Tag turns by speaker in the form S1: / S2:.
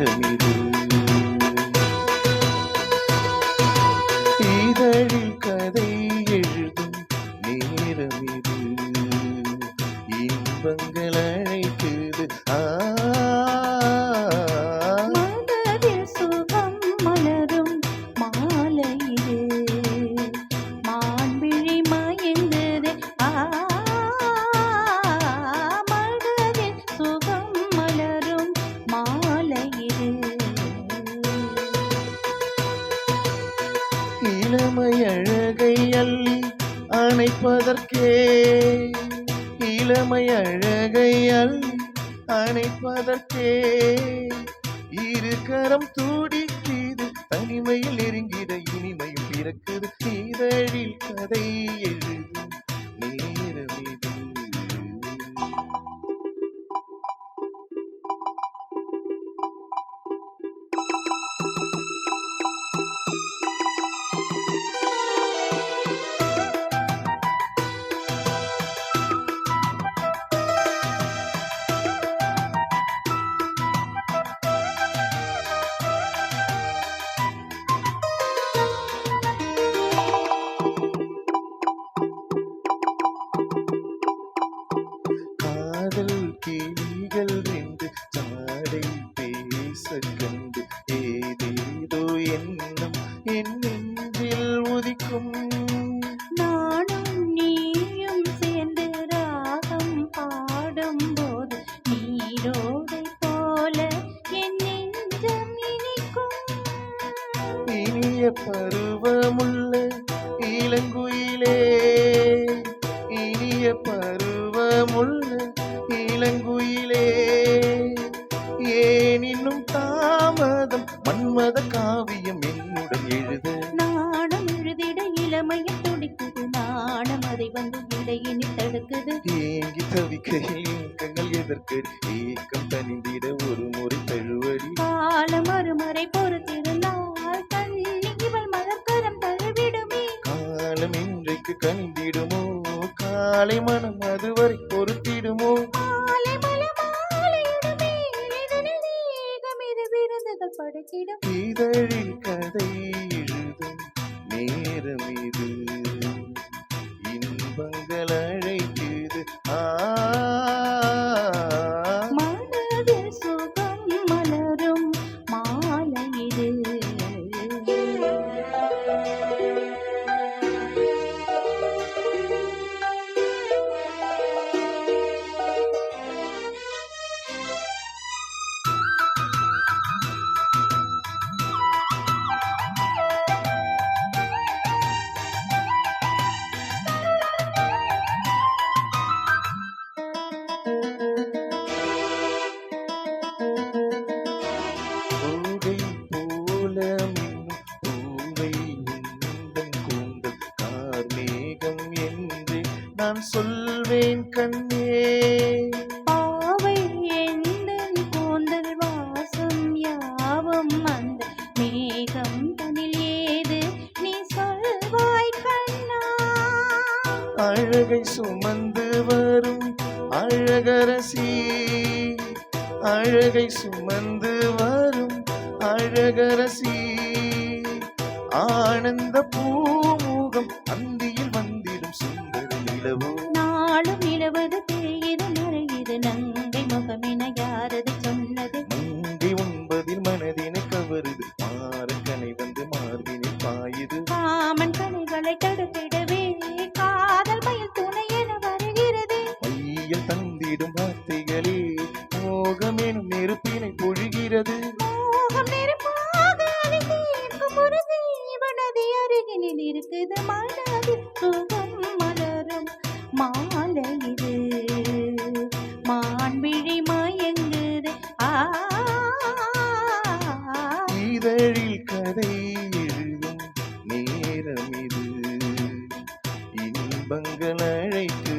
S1: நேரமிது இதழில் கதை எழுதும் நேரமிது இன்பங்கள் அழைக்குது
S2: மனதில் சுகம் மலரும் மாலை இது மான்விழி மயங்குது மனதில் சுகம் மலரும் மாலை இது
S1: இளமை அழகை அள்ளி அணைப்பதற்கே இளமை அழகை அள்ளி அணைப்பதற்கே இரு கரம் துடிக்குது தனிமையில் நெருங்கிட இனிமையும் பிறக்குது இதழில் கதை எழுதும் நேரமிது காதல் கிளிகள் ரெண்டு சாடை பேச கண்டு ஏதேதோ எண்ணம் என் நெஞ்சில் உதிக்கும்
S2: நானும் நீயும் சேர்ந்து ராகம் பாடும்போது நீரோடை போல என் நெஞ்சம் இனிக்கும்
S1: இனிய பருவமுள்ள இளங்குயிலே இனிய பருவமுள்ள இளங்குயிலே ஏன் இன்னும் தாமதம் மன்மத காவியம் என்னுடன் எழுத
S2: நாணம் எழுதிட இளமையில் துடிக்குது நாணம் அதை வந்து இடையினில் தடுக்குது
S1: ஏங்கி தவிக்கையில் இயக்கங்கள் எதற்கு ஏக்கம் தனிந்திட ஒரு முறை தழுவடி
S2: காலம் மறுமறை பொறுத்திருந்தால் கண்ணி இவள் மலர்கரம் தழுவிடுமே
S1: காலம் இன்றைக்கு கனிந்திடுமோ காலை மனம் அதுவரை பொறுத்திடுமோ
S2: மாலை மாலையிடுமே இதனில் ஏகம் இது விருந்துகள் படைத்திடும்
S1: இதழில் கதை எழுதும் நேரமிது இன்பங்கள் அழைக்குது
S2: மனதில் சுகம் மலரும் மாலை இது
S1: பூவை போல மின்னும் பூவை உந்தன் கூந்தல் கார்மேகம் என்று நான் சொல்வேன் கண்ணே
S2: பாவை எந்தன் கூந்தல் வாசம் யாவும் அந்த மேகம் தனில் ஏது நீ சொல்வாய் கண்ணா
S1: அழகை சுமந்து வரும் அழகரசி அழகை சுமந்து வரும் அழகரசி ஆனந்த பூமுகம் அந்தியில் வந்திடும் சுந்தர நிலவோ
S2: நாளும் நிலவது தேயுது மறையுது நங்கை முகமென யாரது சொன்னது
S1: மங்கை உண்பதில் மனதினை கவருது மாறக்கனை வந்து மார்பினில் பாயுது
S2: காமன் கனைகளை தடுத்திடவே காதல் மயில் துணை என வருகிறது
S1: மையில் தந்திடும் வார்த்தைகளே மோகம் எனும் நெருப்பினை பொழிகிறது
S2: மோகம் நெருப்பாக அதை தீர்க்கும் ஒரு ஜீவனதி அருகினில் இருக்குது மனதில் சுகம் மலரும் மாலை இது மான்விழி மயங்குது
S1: இதழில் கதை எழுதும் நேரமிது இன்பங்கள் அழைக்க